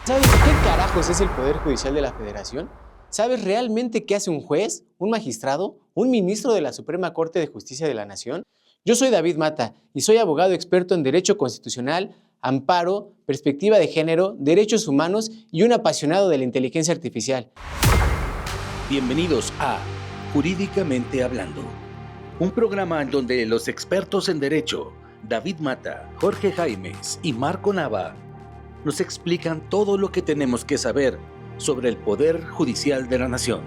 ¿Sabes qué carajos es el Poder Judicial de la Federación? ¿Sabes realmente qué hace un juez, un magistrado, un ministro de la Suprema Corte de Justicia de la Nación? Yo soy David Mata y soy abogado experto en Derecho Constitucional, Amparo, Perspectiva de Género, Derechos Humanos y un apasionado de la inteligencia artificial. Bienvenidos a Jurídicamente Hablando, un programa en donde los expertos en Derecho, David Mata, Jorge Jaimes y Marco Nava, nos explican todo lo que tenemos que saber sobre el Poder Judicial de la Nación.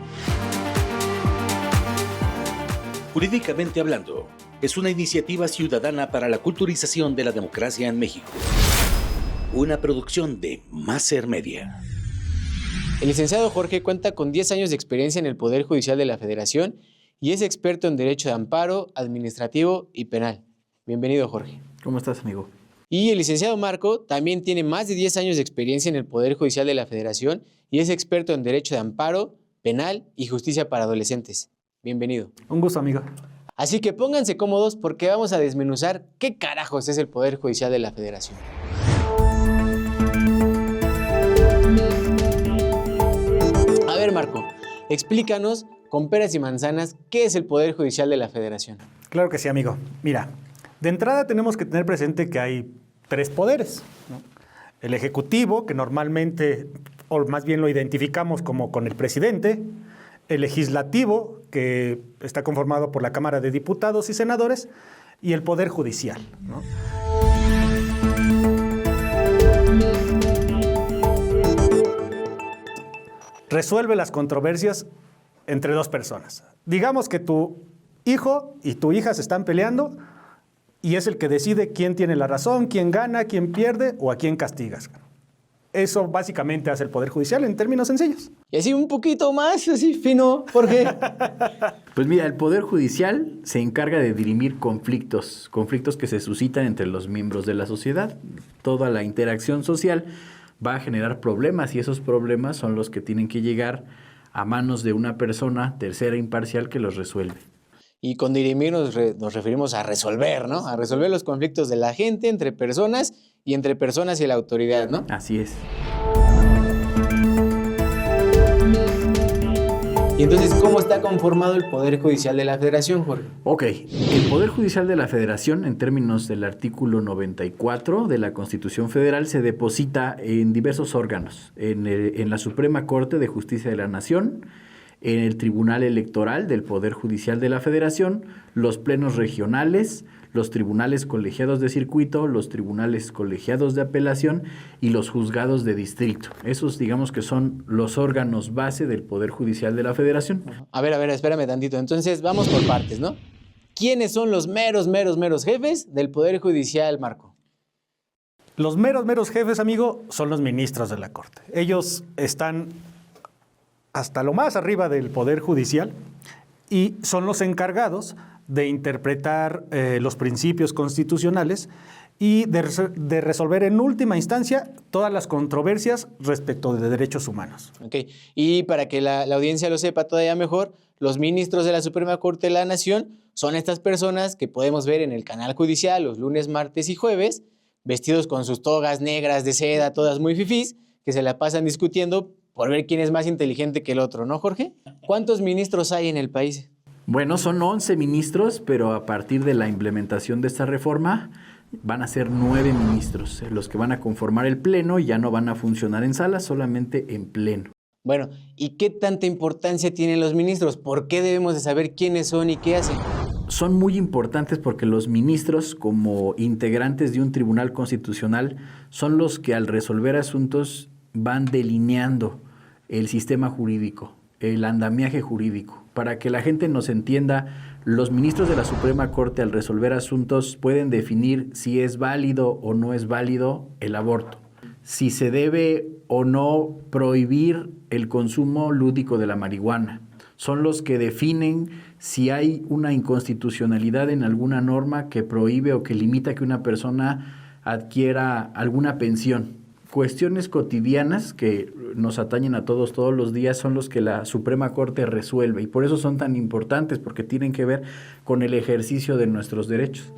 Jurídicamente Hablando es una iniciativa ciudadana para la culturización de la democracia en México. Una producción de Maser Media. El licenciado Jorge cuenta con 10 años de experiencia en el Poder Judicial de la Federación y es experto en Derecho de Amparo, Administrativo y Penal. Bienvenido, Jorge. ¿Cómo estás, amigo? Y el licenciado Marco también tiene más de 10 años de experiencia en el Poder Judicial de la Federación y es experto en Derecho de Amparo, Penal y Justicia para Adolescentes. Bienvenido. Un gusto, amigo. Así que pónganse cómodos porque vamos a desmenuzar qué carajos es el Poder Judicial de la Federación. A ver, Marco, explícanos con peras y manzanas qué es el Poder Judicial de la Federación. Claro que sí, amigo. Mira, de entrada tenemos que tener presente que hay 3 poderes, ¿no? El ejecutivo, que normalmente, o más bien lo identificamos como con el presidente; el legislativo, que está conformado por la Cámara de Diputados y Senadores; y el Poder Judicial, ¿no? Resuelve las controversias entre 2 personas. Digamos que tu hijo y tu hija se están peleando y es el que decide quién tiene la razón, quién gana, quién pierde o a quién castigas. Eso básicamente hace el Poder Judicial en términos sencillos. Y así un poquito más, así fino, Jorge. Pues mira, el Poder Judicial se encarga de dirimir conflictos que se suscitan entre los miembros de la sociedad. Toda la interacción social va a generar problemas y esos problemas son los que tienen que llegar a manos de una persona tercera imparcial que los resuelve. Y con dirimir nos referimos a resolver, ¿no? A resolver los conflictos de la gente entre personas y entre personas y la autoridad, ¿no? Así es. Y entonces, ¿cómo está conformado el Poder Judicial de la Federación, Jorge? Ok, el Poder Judicial de la Federación, en términos del artículo 94 de la Constitución Federal, se deposita en diversos órganos, en la Suprema Corte de Justicia de la Nación, en el Tribunal Electoral del Poder Judicial de la Federación, los plenos regionales, los tribunales colegiados de circuito, los tribunales colegiados de apelación y los juzgados de distrito. Esos, digamos que son los órganos base del Poder Judicial de la Federación. A ver, espérame tantito. Entonces, vamos por partes, ¿no? ¿Quiénes son los meros jefes del Poder Judicial, Marco? Los meros jefes, amigo, son los ministros de la Corte. Ellos están hasta lo más arriba del Poder Judicial y son los encargados de interpretar los principios constitucionales y de resolver en última instancia todas las controversias respecto de derechos humanos. Ok, y para que la audiencia lo sepa todavía mejor, los ministros de la Suprema Corte de la Nación son estas personas que podemos ver en el canal judicial los lunes, martes y jueves, vestidos con sus togas negras de seda, todas muy fifís, que se la pasan discutiendo por ver quién es más inteligente que el otro, ¿no, Jorge? ¿Cuántos ministros hay en el país? Bueno, son 11 ministros, pero a partir de la implementación de esta reforma van a ser 9 ministros, los que van a conformar el pleno y ya no van a funcionar en sala, solamente en pleno. Bueno, ¿y qué tanta importancia tienen los ministros? ¿Por qué debemos de saber quiénes son y qué hacen? Son muy importantes porque los ministros, como integrantes de un tribunal constitucional, son los que al resolver asuntos van delineando el sistema jurídico, el andamiaje jurídico. Para que la gente nos entienda, los ministros de la Suprema Corte al resolver asuntos pueden definir si es válido o no es válido el aborto, si se debe o no prohibir el consumo lúdico de la marihuana. Son los que definen si hay una inconstitucionalidad en alguna norma que prohíbe o que limita que una persona adquiera alguna pensión. Cuestiones cotidianas que nos atañen a todos los días son los que la Suprema Corte resuelve y por eso son tan importantes, porque tienen que ver con el ejercicio de nuestros derechos.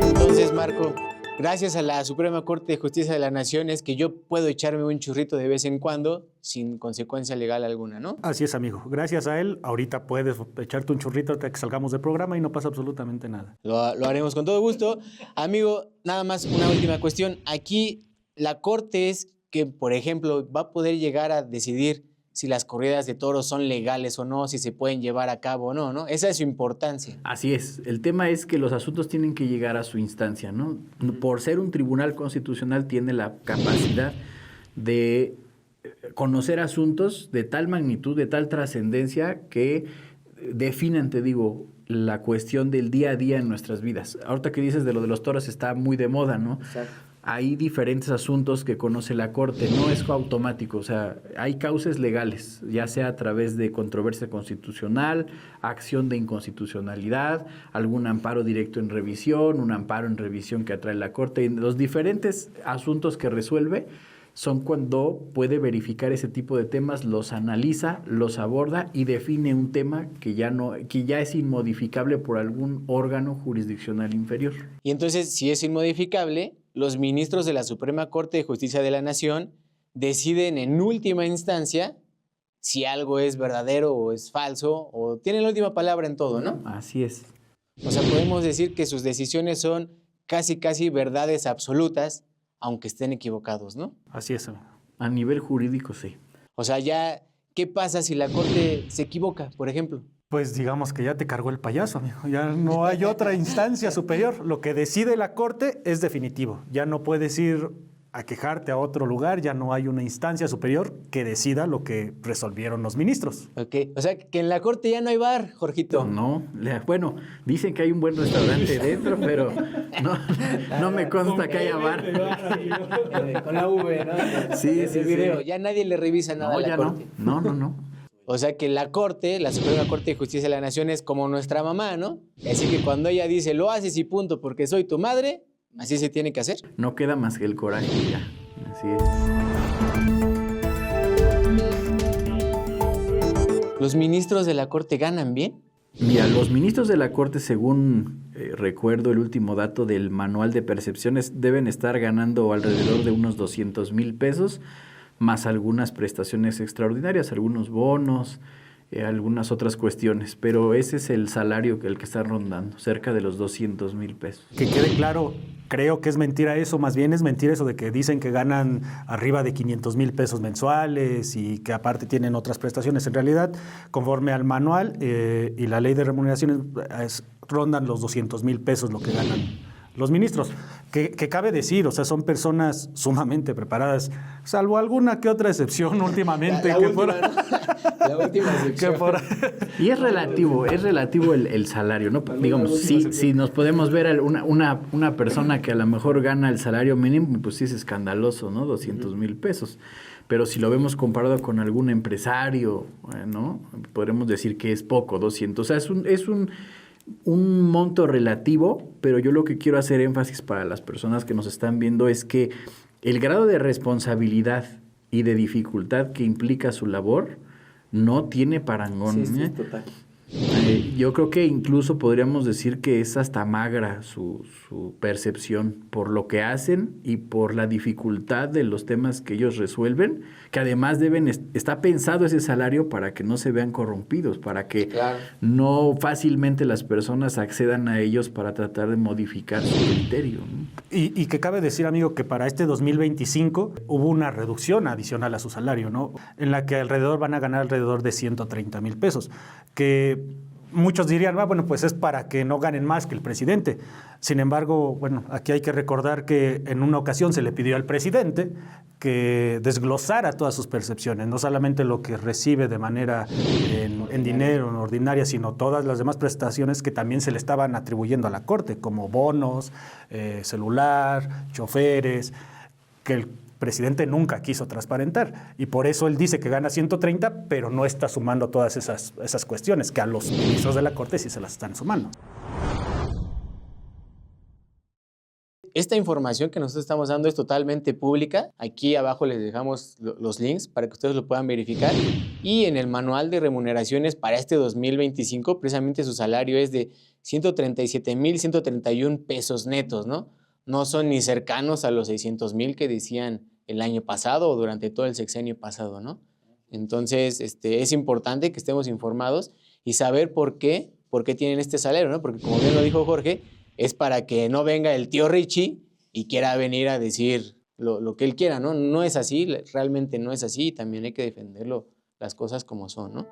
Entonces, Marco, gracias a la Suprema Corte de Justicia de la Nación es que yo puedo echarme un churrito de vez en cuando sin consecuencia legal alguna, ¿no? Así es, amigo. Gracias a él, ahorita puedes echarte un churrito hasta que salgamos del programa y no pasa absolutamente nada. Lo haremos con todo gusto. Amigo, nada más una última cuestión. Aquí la Corte es que, por ejemplo, va a poder llegar a decidir si las corridas de toros son legales o no, si se pueden llevar a cabo o no, ¿no? Esa es su importancia. Así es. El tema es que los asuntos tienen que llegar a su instancia, ¿no? Por ser un tribunal constitucional tiene la capacidad de conocer asuntos de tal magnitud, de tal trascendencia que definan, te digo, la cuestión del día a día en nuestras vidas. Ahorita que dices de lo de los toros está muy de moda, ¿no? Exacto. Hay diferentes asuntos que conoce la Corte, no es automático, o sea, hay causas legales, ya sea a través de controversia constitucional, acción de inconstitucionalidad, algún amparo directo en revisión, un amparo en revisión que atrae la Corte. Y los diferentes asuntos que resuelve son cuando puede verificar ese tipo de temas, los analiza, los aborda y define un tema que ya es inmodificable por algún órgano jurisdiccional inferior. Y entonces, si es inmodificable, los ministros de la Suprema Corte de Justicia de la Nación deciden en última instancia si algo es verdadero o es falso, o tienen la última palabra en todo, ¿no? Así es. O sea, podemos decir que sus decisiones son casi verdades absolutas, aunque estén equivocados, ¿no? Así es, amigo. A nivel jurídico, sí. O sea, ya, ¿qué pasa si la Corte se equivoca, por ejemplo? Pues digamos que ya te cargó el payaso, amigo. Ya no hay otra instancia superior. Lo que decide la Corte es definitivo. Ya no puedes ir a quejarte a otro lugar, ya no hay una instancia superior que decida lo que resolvieron los ministros. Ok, o sea, que en la Corte ya no hay bar, Jorgito. No, bueno, dicen que hay un buen restaurante dentro, pero no me consta que haya bar. Con la V, ¿no? Sí, Ese sí, video. sí. Ya nadie le revisa nada No, a la ya Corte. no. O sea que la Corte, la Suprema Corte de Justicia de la Nación es como nuestra mamá, ¿no? Así que cuando ella dice, lo haces y punto porque soy tu madre, así se tiene que hacer. No queda más que el coraje ya. Así es. ¿Los ministros de la Corte ganan bien? Mira, los ministros de la Corte, según recuerdo el último dato del manual de percepciones, deben estar ganando alrededor de unos 200,000 pesos, más algunas prestaciones extraordinarias, algunos bonos, algunas otras cuestiones, pero ese es el salario el que está rondando, cerca de los 200,000 pesos. Que quede claro, creo que es mentira eso, más bien es mentira eso de que dicen que ganan arriba de 500,000 pesos mensuales y que aparte tienen otras prestaciones. En realidad, conforme al manual y la ley de remuneraciones, rondan los 200,000 pesos lo que ganan los ministros, que cabe decir, o sea, son personas sumamente preparadas, salvo alguna que otra excepción últimamente. La última excepción. Y es relativo el salario, ¿no? Digamos, si nos podemos ver una persona que a lo mejor gana el salario mínimo, pues sí es escandaloso, ¿no? 200,000 pesos. Pero si lo vemos comparado con algún empresario, ¿no? Podremos decir que es poco, 200. O sea, es un monto relativo, pero yo lo que quiero hacer énfasis para las personas que nos están viendo es que el grado de responsabilidad y de dificultad que implica su labor no tiene parangón. Sí, es total. Yo creo que incluso podríamos decir que es hasta magra su percepción por lo que hacen y por la dificultad de los temas que ellos resuelven, que además está pensado ese salario para que no se vean corrompidos, para que no fácilmente las personas accedan a ellos para tratar de modificar su criterio, ¿no? Y que cabe decir, amigo, que para este 2025 hubo una reducción adicional a su salario, ¿no? En la que van a ganar alrededor de 130,000 pesos, que muchos dirían, bueno, pues es para que no ganen más que el presidente. Sin embargo, bueno, aquí hay que recordar que en una ocasión se le pidió al presidente que desglosara todas sus percepciones, no solamente lo que recibe de manera en dinero, en ordinaria, sino todas las demás prestaciones que también se le estaban atribuyendo a la Corte, como bonos, celular, choferes, que el presidente nunca quiso transparentar, y por eso él dice que gana 130, pero no está sumando todas esas cuestiones, que a los ministros de la Corte sí se las están sumando. Esta información que nosotros estamos dando es totalmente pública. Aquí abajo les dejamos los links para que ustedes lo puedan verificar. Y en el manual de remuneraciones para este 2025, precisamente su salario es de 137,131 pesos netos, ¿no? no son ni cercanos a los 600,000 que decían el año pasado o durante todo el sexenio pasado, ¿no? Entonces, es importante que estemos informados y saber por qué tienen este salario, ¿no? Porque como bien lo dijo Jorge, es para que no venga el tío Richie y quiera venir a decir lo que él quiera, ¿no? No es así, realmente no es así, y también hay que defenderlo, las cosas como son, ¿no?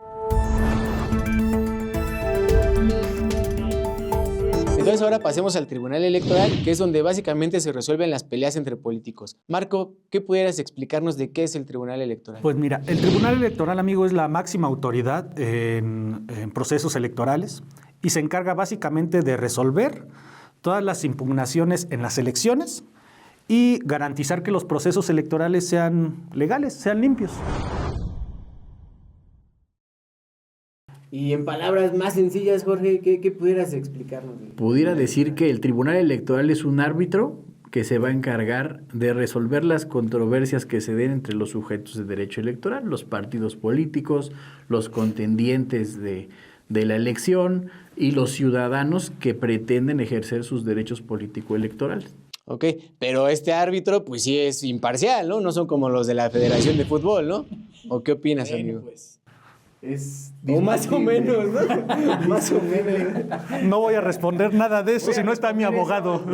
Entonces ahora pasemos al Tribunal Electoral, que es donde básicamente se resuelven las peleas entre políticos. Marco, ¿qué pudieras explicarnos de qué es el Tribunal Electoral? Pues mira, el Tribunal Electoral, amigo, es la máxima autoridad en procesos electorales y se encarga básicamente de resolver todas las impugnaciones en las elecciones y garantizar que los procesos electorales sean legales, sean limpios. Y en palabras más sencillas, Jorge, ¿qué pudieras explicarnos? Pudiera decir que el Tribunal Electoral es un árbitro que se va a encargar de resolver las controversias que se den entre los sujetos de derecho electoral, los partidos políticos, los contendientes de la elección y los ciudadanos que pretenden ejercer sus derechos político-electorales. Ok, pero este árbitro pues sí es imparcial, ¿no? No son como los de la Federación de Fútbol, ¿no? ¿O qué opinas, amigo? Pues, es O más o menos, ¿no? Más o menos. No voy a responder nada de eso si no está mi abogado.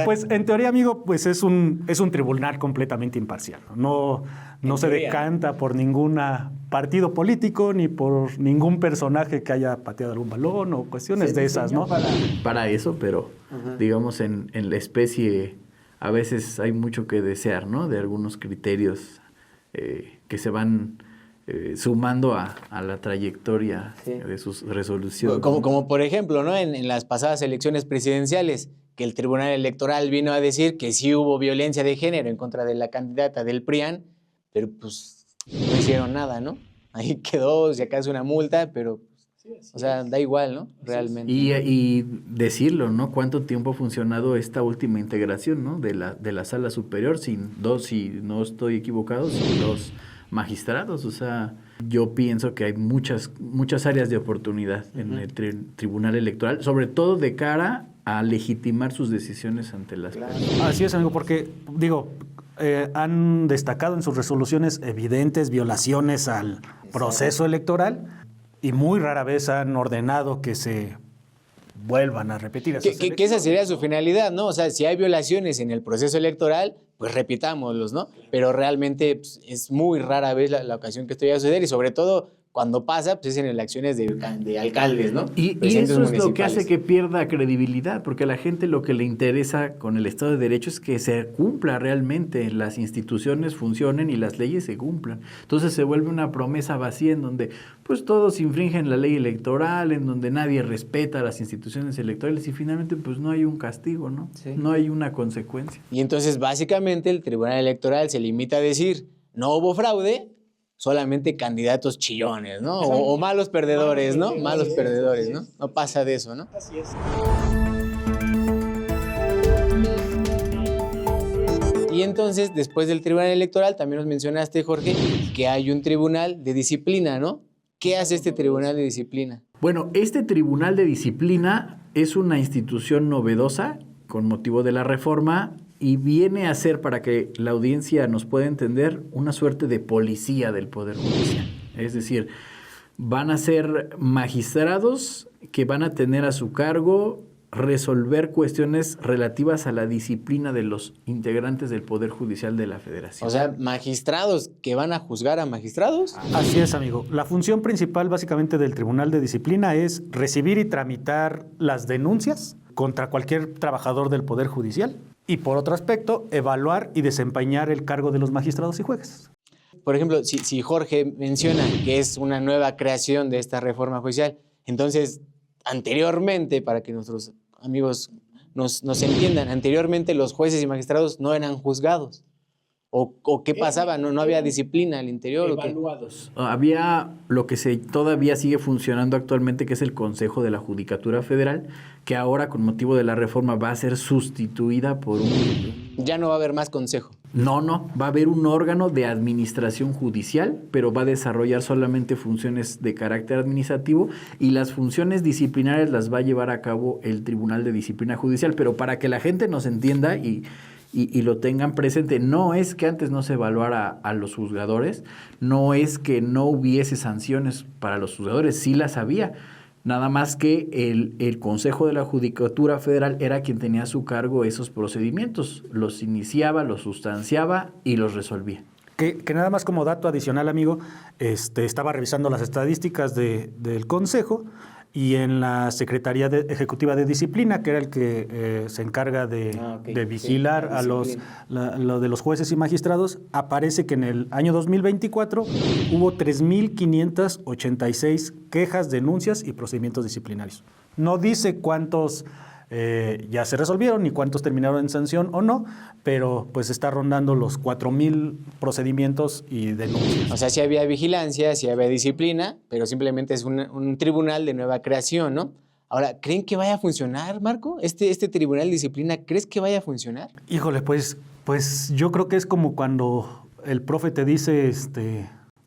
Pues en teoría, amigo, pues es un tribunal completamente imparcial. No se decanta por ningún partido político ni por ningún personaje que haya pateado algún balón o cuestiones de esas, ¿no? Para eso, pero digamos en la especie a veces hay mucho que desear, ¿no? De algunos criterios que se van sumando a la trayectoria de sus resoluciones. Como por ejemplo, ¿no? En las pasadas elecciones presidenciales, que el Tribunal Electoral vino a decir que sí hubo violencia de género en contra de la candidata del PRIAN, pero pues no hicieron nada, ¿no? Ahí quedó, si acaso una multa, pero o sea, da igual, ¿no? Realmente. Y decirlo, ¿no? ¿Cuánto tiempo ha funcionado esta última integración, ¿no? De la sala superior, sin dos, si no estoy equivocado, sin dos magistrados. O sea, yo pienso que hay muchas áreas de oportunidad en el Tribunal Electoral, sobre todo de cara a legitimar sus decisiones ante las personas. Así es, amigo, porque, digo, han destacado en sus resoluciones evidentes violaciones al proceso electoral y muy rara vez han ordenado que se vuelvan a repetir esas elecciones. Que esa sería su finalidad, ¿no? O sea, si hay violaciones en el proceso electoral, pues repitámoslos, ¿no? Pero realmente pues, es muy rara vez la ocasión que esto vaya a suceder y sobre todo cuando pasa, pues es en elecciones de alcaldes, ¿no? Y eso es lo que hace que pierda credibilidad, porque a la gente lo que le interesa con el Estado de Derecho es que se cumpla realmente, las instituciones funcionen y las leyes se cumplan. Entonces se vuelve una promesa vacía en donde pues todos infringen la ley electoral, en donde nadie respeta las instituciones electorales y finalmente pues no hay un castigo, ¿no? Sí. No hay una consecuencia. Y entonces básicamente el Tribunal Electoral se limita a decir, no hubo fraude, solamente candidatos chillones, ¿no? O malos perdedores, ¿no? Malos perdedores, ¿no? No pasa de eso, ¿no? Así es. Y entonces, después del Tribunal Electoral, también nos mencionaste, Jorge, que hay un Tribunal de Disciplina, ¿no? ¿Qué hace este Tribunal de Disciplina? Bueno, este Tribunal de Disciplina es una institución novedosa con motivo de la reforma y viene a ser, para que la audiencia nos pueda entender, una suerte de policía del Poder Judicial. Es decir, van a ser magistrados que van a tener a su cargo resolver cuestiones relativas a la disciplina de los integrantes del Poder Judicial de la Federación. O sea, magistrados que van a juzgar a magistrados. Así es, amigo. La función principal básicamente del Tribunal de Disciplina es recibir y tramitar las denuncias contra cualquier trabajador del Poder Judicial y, por otro aspecto, evaluar y desempeñar el cargo de los magistrados y jueces. Por ejemplo, si Jorge menciona que es una nueva creación de esta reforma judicial, entonces, anteriormente, para que nuestros amigos nos entiendan, anteriormente los jueces y magistrados no eran juzgados. ¿O qué pasaba? ¿No había disciplina al interior? Evaluados. Había lo que todavía sigue funcionando actualmente, que es el Consejo de la Judicatura Federal, que ahora, con motivo de la reforma, va a ser sustituida por un... Ya no va a haber más consejo. No, va a haber un órgano de administración judicial, pero va a desarrollar solamente funciones de carácter administrativo y las funciones disciplinarias las va a llevar a cabo el Tribunal de Disciplina Judicial. Pero para que la gente nos entienda y lo tengan presente, no es que antes no se evaluara a los juzgadores, no es que no hubiese sanciones para los juzgadores, sí las había. Nada más que el Consejo de la Judicatura Federal era quien tenía a su cargo esos procedimientos. Los iniciaba, los sustanciaba y los resolvía. Que nada más como dato adicional, amigo, estaba revisando las estadísticas del Consejo y en la Secretaría Ejecutiva de Disciplina, que era el que se encarga de vigilar a lo de los jueces y magistrados, aparece que en el año 2024 hubo 3,586 quejas, denuncias y procedimientos disciplinarios. No dice cuántos ya se resolvieron ni cuántos terminaron en sanción o no, pero pues está rondando los 4,000 procedimientos y denuncias. O sea, sí había vigilancia, sí había disciplina, pero simplemente es un tribunal de nueva creación, ¿no? Ahora, ¿creen que vaya a funcionar, Marco? ¿Este tribunal de disciplina, crees que vaya a funcionar? Híjole, pues yo creo que es como cuando el profe te dice,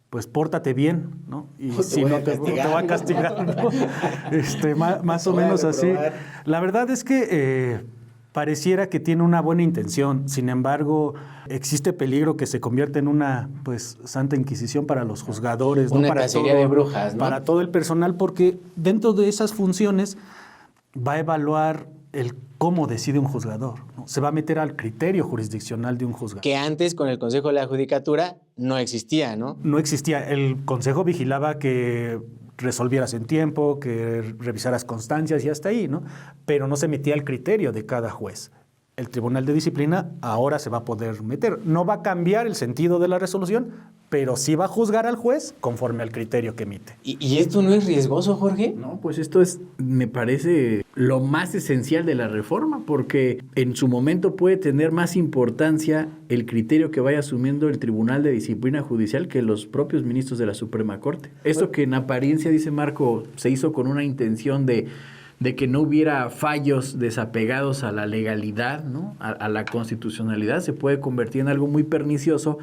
pues pórtate bien, ¿no? Y si no te va a castigar, ¿no? Más o menos así. La verdad es que pareciera que tiene una buena intención, sin embargo, existe peligro que se convierta en una, pues, santa inquisición para los juzgadores, una ¿no? cacería de brujas, ¿no? Para todo el personal, porque dentro de esas funciones va a evaluar el cómo decide un juzgador, ¿no? Se va a meter al criterio jurisdiccional de un juzgador. Que antes con el Consejo de la Judicatura no existía, ¿no? No existía. El Consejo vigilaba que resolvieras en tiempo, que revisaras constancias y hasta ahí, ¿no? Pero no se metía al criterio de cada juez. El Tribunal de Disciplina ahora se va a poder meter. No va a cambiar el sentido de la resolución, pero sí va a juzgar al juez conforme al criterio que emite. ¿Y esto no es riesgoso, Jorge? No, pues esto es, me parece, lo más esencial de la reforma, porque en su momento puede tener más importancia el criterio que vaya asumiendo el Tribunal de Disciplina Judicial que los propios ministros de la Suprema Corte. Esto que en apariencia, dice Marco, se hizo con una intención de que no hubiera fallos desapegados a la legalidad, ¿no? A la constitucionalidad, se puede convertir en algo muy pernicioso,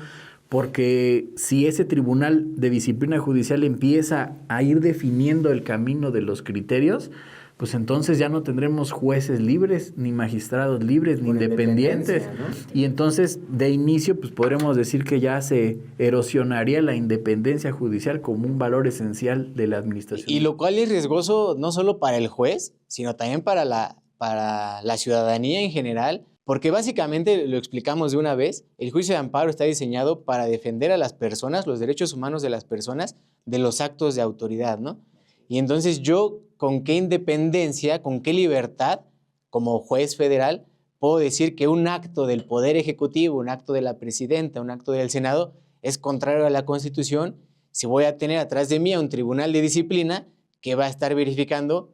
porque si ese Tribunal de Disciplina Judicial empieza a ir definiendo el camino de los criterios, pues entonces ya no tendremos jueces libres, ni magistrados libres, ni independientes. ¿No? Y entonces, de inicio, pues podremos decir que ya se erosionaría la independencia judicial como un valor esencial de la administración. Y lo cual es riesgoso no solo para el juez, sino también para la ciudadanía en general, porque básicamente, lo explicamos de una vez, el juicio de amparo está diseñado para defender a las personas, los derechos humanos de las personas, de los actos de autoridad, ¿no? Y entonces yo, ¿con qué independencia, con qué libertad, como juez federal, puedo decir que un acto del Poder Ejecutivo, un acto de la Presidenta, un acto del Senado, es contrario a la Constitución, si voy a tener atrás de mí a un tribunal de disciplina que va a estar verificando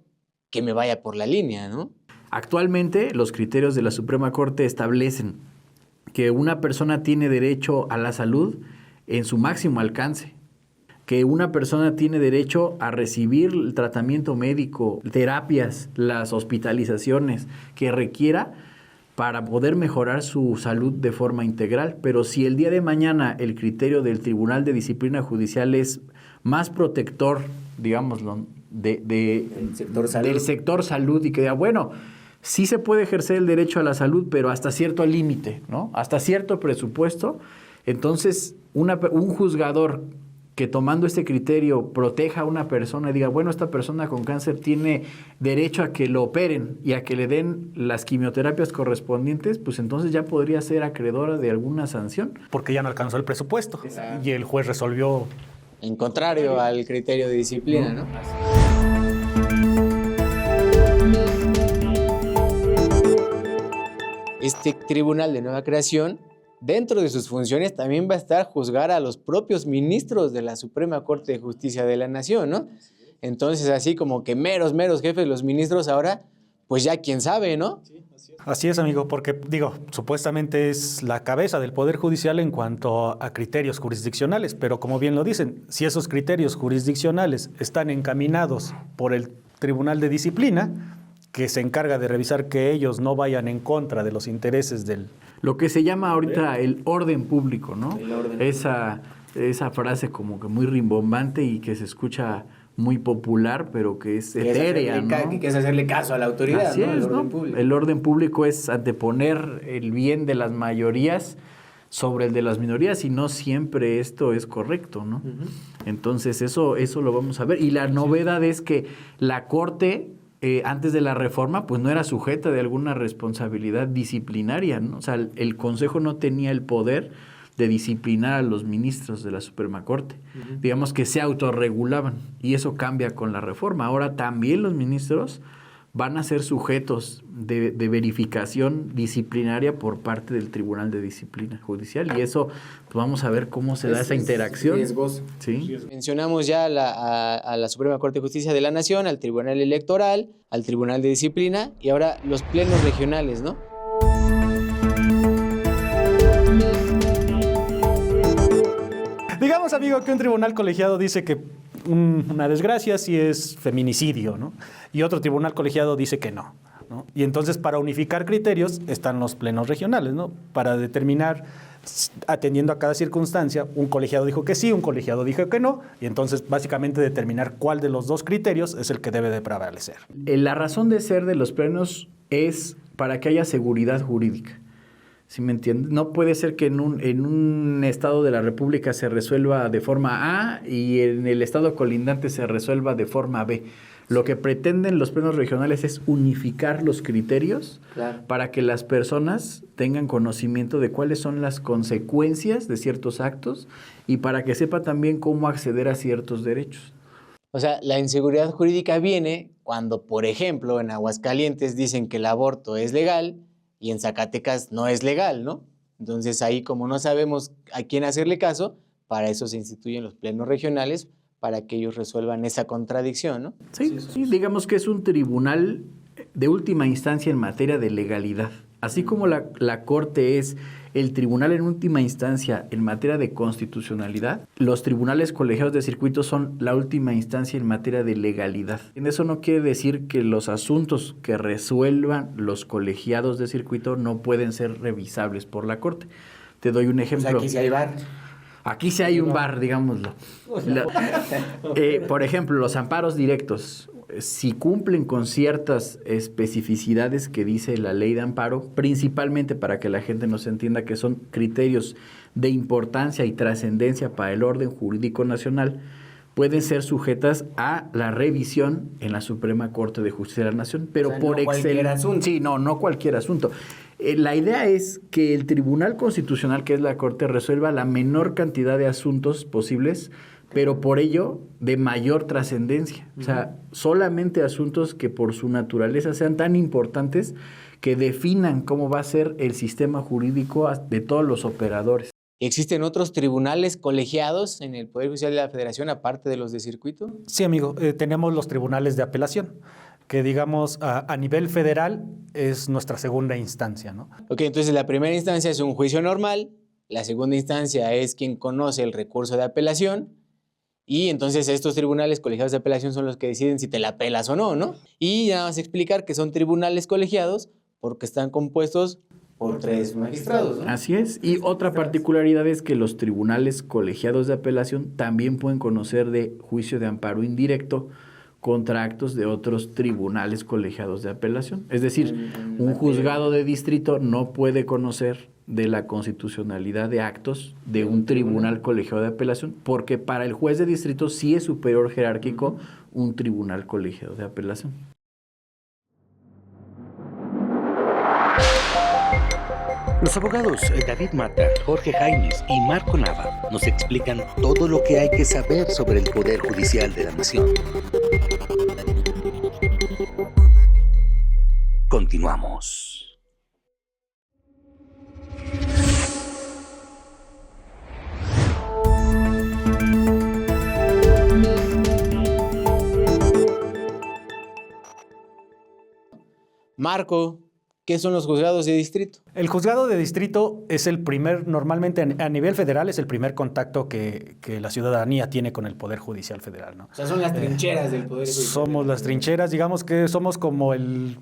que me vaya por la línea, ¿no? Actualmente, los criterios de la Suprema Corte establecen que una persona tiene derecho a la salud en su máximo alcance, que una persona tiene derecho a recibir el tratamiento médico, terapias, las hospitalizaciones que requiera para poder mejorar su salud de forma integral. Pero si el día de mañana el criterio del Tribunal de Disciplina Judicial es más protector, digámoslo, del sector salud y que diga, bueno, sí se puede ejercer el derecho a la salud, pero hasta cierto límite, ¿no? Hasta cierto presupuesto, entonces un juzgador que tomando este criterio proteja a una persona y diga, bueno, esta persona con cáncer tiene derecho a que lo operen y a que le den las quimioterapias correspondientes, pues entonces ya podría ser acreedora de alguna sanción. Porque ya no alcanzó el presupuesto. Exacto. Y el juez resolvió en contrario al criterio de disciplina, ¿no? Este tribunal de nueva creación, dentro de sus funciones, también va a estar juzgar a los propios ministros de la Suprema Corte de Justicia de la Nación, ¿no? Entonces, así como que meros jefes los ministros ahora, pues ya quién sabe, ¿no? Así es, amigo, porque, supuestamente es la cabeza del Poder Judicial en cuanto a criterios jurisdiccionales, pero como bien lo dicen, si esos criterios jurisdiccionales están encaminados por el Tribunal de Disciplina, que se encarga de revisar que ellos no vayan en contra de los intereses del... Lo que se llama ahorita el orden público, ¿no? Esa frase como que muy rimbombante y que se escucha muy popular, pero que es etérea, ¿no? Que es hacerle caso a la autoridad, Así ¿no? es, El ¿no? orden público. El orden público es anteponer el bien de las mayorías sobre el de las minorías y no siempre esto es correcto, ¿no? Entonces eso lo vamos a ver. Y la novedad es que la Corte, antes de la reforma, pues no era sujeta de alguna responsabilidad disciplinaria, ¿no? O sea, el Consejo no tenía el poder de disciplinar a los ministros de la Suprema Corte. Digamos que se autorregulaban y eso cambia con la reforma. Ahora también los ministros van a ser sujetos de verificación disciplinaria por parte del Tribunal de Disciplina Judicial y eso pues vamos a ver cómo se da esa interacción. Riesgoso. ¿Sí? Mencionamos ya a la Suprema Corte de Justicia de la Nación, al Tribunal Electoral, al Tribunal de Disciplina y ahora los plenos regionales, ¿no? Digamos, amigo, que un tribunal colegiado dice que una desgracia sí es feminicidio, ¿no? Y otro tribunal colegiado dice que no, ¿no? Y entonces, para unificar criterios, están los plenos regionales, ¿no? Para determinar, atendiendo a cada circunstancia, un colegiado dijo que sí, un colegiado dijo que no, y entonces, básicamente, determinar cuál de los dos criterios es el que debe de prevalecer. La razón de ser de los plenos es para que haya seguridad jurídica. ¿Sí me entiendes? No puede ser que en un estado de la República se resuelva de forma A y en el estado colindante se resuelva de forma B. Lo que pretenden los plenos regionales es unificar los criterios para que las personas tengan conocimiento de cuáles son las consecuencias de ciertos actos y para que sepa también cómo acceder a ciertos derechos. O sea, la inseguridad jurídica viene cuando, por ejemplo, en Aguascalientes dicen que el aborto es legal y en Zacatecas no es legal, ¿no? Entonces ahí, como no sabemos a quién hacerle caso, para eso se instituyen los plenos regionales, para que ellos resuelvan esa contradicción, ¿no? Sí, digamos que es un tribunal de última instancia en materia de legalidad. Así como la Corte es el tribunal en última instancia en materia de constitucionalidad, los tribunales colegiados de circuito son la última instancia en materia de legalidad. Eso no quiere decir que los asuntos que resuelvan los colegiados de circuito no pueden ser revisables por la Corte. Te doy un ejemplo. O sea, aquí sí hay bar. Aquí sí hay un bar, digámoslo. Por ejemplo, los amparos directos, si cumplen con ciertas especificidades que dice la ley de amparo, principalmente para que la gente nos entienda que son criterios de importancia y trascendencia para el orden jurídico nacional, pueden ser sujetas a la revisión en la Suprema Corte de Justicia de la Nación, pero o sea, por no cualquier asunto. Sí, no cualquier asunto. La idea es que el Tribunal Constitucional, que es la Corte, resuelva la menor cantidad de asuntos posibles, pero por ello de mayor trascendencia. O sea, solamente asuntos que por su naturaleza sean tan importantes que definan cómo va a ser el sistema jurídico de todos los operadores. ¿Existen otros tribunales colegiados en el Poder Judicial de la Federación, aparte de los de circuito? Sí, amigo, tenemos los tribunales de apelación, que digamos a nivel federal es nuestra segunda instancia, ¿no? Ok, entonces la primera instancia es un juicio normal, la segunda instancia es quien conoce el recurso de apelación, y entonces estos tribunales colegiados de apelación son los que deciden si te la apelas o no, ¿no? Y nada más explicar que son tribunales colegiados porque están compuestos por 3 magistrados, ¿no? Así es. Y otra particularidad es que los tribunales colegiados de apelación también pueden conocer de juicio de amparo indirecto contra actos de otros tribunales colegiados de apelación. Es decir, un juzgado de distrito no puede conocer de la constitucionalidad de actos de un tribunal colegiado de apelación, porque para el juez de distrito sí es superior jerárquico un tribunal colegiado de apelación. Los abogados David Mata, Jorge Jaimes y Marco Nava nos explican todo lo que hay que saber sobre el Poder Judicial de la Nación. Continuamos. Marco, ¿Qué son los juzgados de distrito? El juzgado de distrito es el primer, normalmente a nivel federal, es el primer contacto que la ciudadanía tiene con el Poder Judicial Federal, ¿no? O sea, son las trincheras del Poder Judicial. Somos las trincheras, digamos que somos como el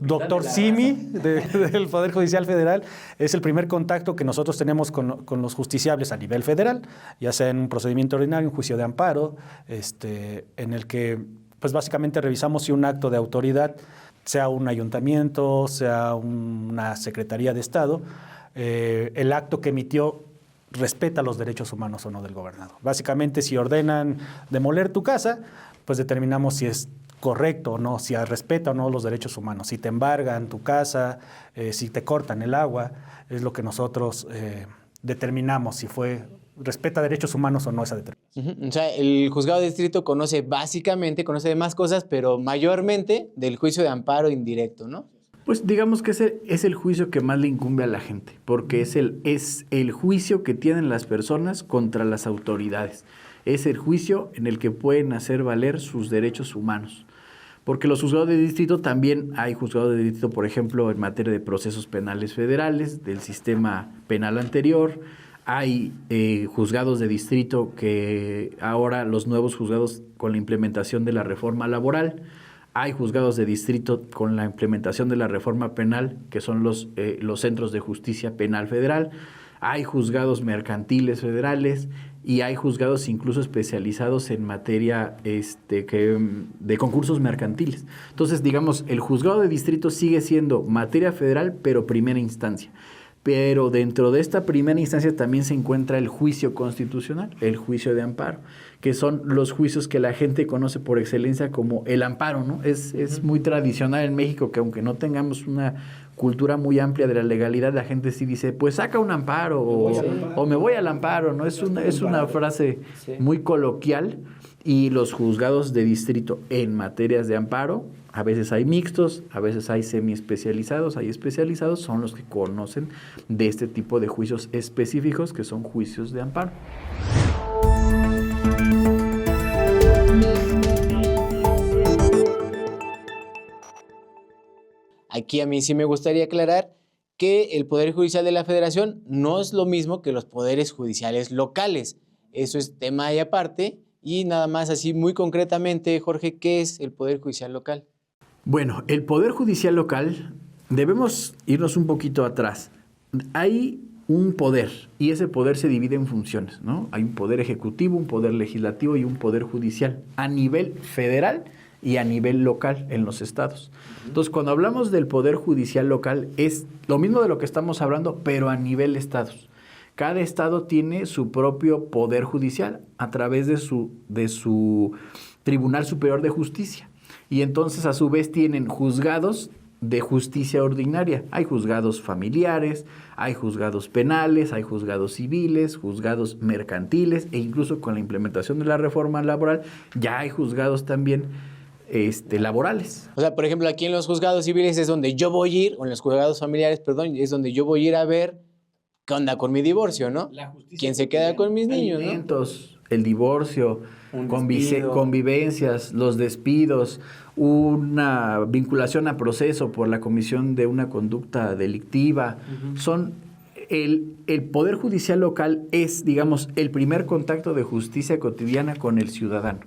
doctor Simi del Poder Judicial Federal. Es el primer contacto que nosotros tenemos con los justiciables a nivel federal, ya sea en un procedimiento ordinario, un juicio de amparo, en el que pues básicamente revisamos si un acto de autoridad, sea un ayuntamiento, sea una Secretaría de Estado, el acto que emitió respeta los derechos humanos o no del gobernador. Básicamente, si ordenan demoler tu casa, pues determinamos si es correcto o no, si respeta o no los derechos humanos. Si te embargan tu casa, si te cortan el agua, es lo que nosotros determinamos si respeta derechos humanos o no esa determinación. O sea, el juzgado de distrito conoce de más cosas, pero mayormente del juicio de amparo indirecto, ¿no? Pues digamos que es el juicio que más le incumbe a la gente, porque es el juicio que tienen las personas contra las autoridades. Es el juicio en el que pueden hacer valer sus derechos humanos. Porque los juzgados de distrito también hay juzgados de distrito, por ejemplo, en materia de procesos penales federales, del sistema penal anterior. Hay juzgados de distrito que ahora los nuevos juzgados con la implementación de la reforma laboral. Hay juzgados de distrito con la implementación de la reforma penal, que son los centros de justicia penal federal. Hay juzgados mercantiles federales y hay juzgados incluso especializados en materia de concursos mercantiles. Entonces, digamos, el juzgado de distrito sigue siendo materia federal, pero primera instancia. Pero dentro de esta primera instancia también se encuentra el juicio constitucional, el juicio de amparo, que son los juicios que la gente conoce por excelencia como el amparo, ¿no? Es muy tradicional en México que aunque no tengamos una cultura muy amplia de la legalidad, la gente sí dice, pues saca un amparo o me voy al amparo, ¿no? Es una frase muy coloquial. Y los juzgados de distrito en materias de amparo, a veces hay mixtos, a veces hay semi-especializados, hay especializados, son los que conocen de este tipo de juicios específicos que son juicios de amparo. Aquí a mí sí me gustaría aclarar que el Poder Judicial de la Federación no es lo mismo que los poderes judiciales locales. Eso es tema y aparte. Y nada más así muy concretamente, Jorge, ¿qué es el Poder Judicial local? Bueno, el Poder Judicial local, debemos irnos un poquito atrás. Hay un poder y ese poder se divide en funciones, ¿no? Hay un poder ejecutivo, un poder legislativo y un poder judicial a nivel federal y a nivel local en los estados. Entonces, cuando hablamos del Poder Judicial local, es lo mismo de lo que estamos hablando, pero a nivel estados. Cada estado tiene su propio poder judicial a través de su Tribunal Superior de Justicia. Y entonces, a su vez, tienen juzgados de justicia ordinaria. Hay juzgados familiares, hay juzgados penales, hay juzgados civiles, juzgados mercantiles e incluso con la implementación de la reforma laboral ya hay juzgados también laborales. O sea, por ejemplo, aquí en los juzgados civiles es donde yo voy a ir, o en los juzgados familiares, perdón, es donde yo voy a ir a ver qué onda con mi divorcio, ¿no? ¿Quién se queda con mis niños, no? El divorcio, convivencias, los despidos, una vinculación a proceso por la comisión de una conducta delictiva. El Poder Judicial local es, digamos, el primer contacto de justicia cotidiana con el ciudadano.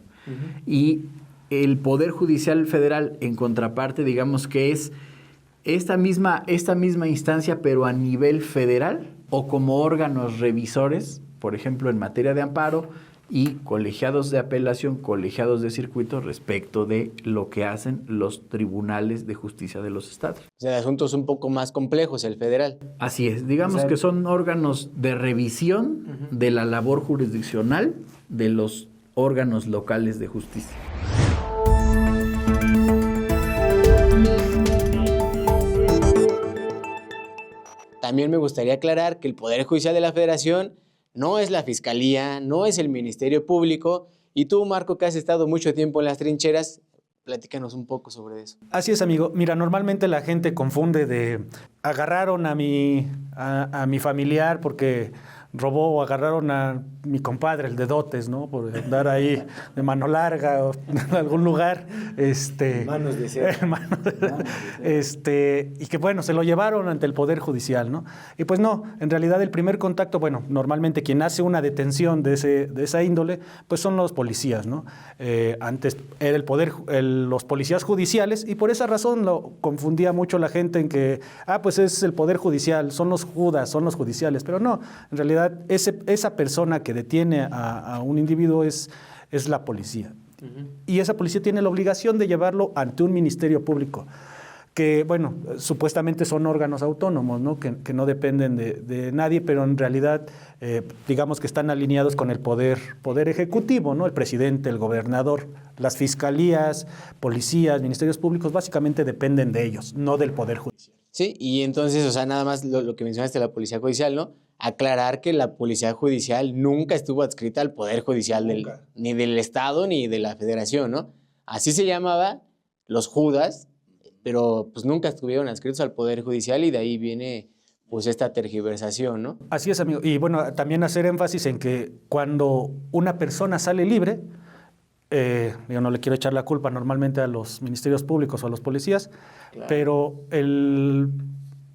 Y el Poder Judicial federal, en contraparte, digamos que es esta misma instancia, pero a nivel federal o como órganos revisores, por ejemplo, en materia de amparo y colegiados de apelación, colegiados de circuito respecto de lo que hacen los tribunales de justicia de los estados. O sea, asuntos un poco más complejos, el federal. Así es, digamos que son órganos de revisión de la labor jurisdiccional de los órganos locales de justicia. También me gustaría aclarar que el Poder Judicial de la Federación no es la Fiscalía, no es el Ministerio Público. Y tú, Marco, que has estado mucho tiempo en las trincheras, platícanos un poco sobre eso. Así es, amigo. Mira, normalmente la gente confunde de agarraron a mi familiar porque robó o agarraron a mi compadre, el de dotes, ¿no? Por andar ahí de mano larga o en algún lugar. Manos de cera. Y que bueno, se lo llevaron ante el Poder Judicial, ¿no? Y pues no, en realidad el primer contacto, bueno, normalmente quien hace una detención de esa índole, pues son los policías, ¿no? Antes era los policías judiciales, y por esa razón lo confundía mucho la gente en que, pues es el Poder Judicial, son los judas, son los judiciales, pero no, en realidad esa persona que detiene a un individuo es la policía. Y esa policía tiene la obligación de llevarlo ante un ministerio público, que, bueno, supuestamente son órganos autónomos, ¿no? Que no dependen de nadie, pero en realidad, digamos que están alineados con el poder ejecutivo, ¿no? El presidente, el gobernador, las fiscalías, policías, ministerios públicos, básicamente dependen de ellos, no del Poder Judicial. Sí, y entonces, o sea, nada más lo que mencionaste de la Policía Judicial, ¿no? Aclarar que la Policía Judicial nunca estuvo adscrita al Poder Judicial ni del Estado ni de la Federación, ¿no? Así se llamaba, los Judas, pero pues nunca estuvieron adscritos al Poder Judicial, y de ahí viene pues esta tergiversación, ¿no? Así es, amigo. Y bueno, también hacer énfasis en que cuando una persona sale libre, yo no le quiero echar la culpa normalmente a los ministerios públicos o a los policías, claro, pero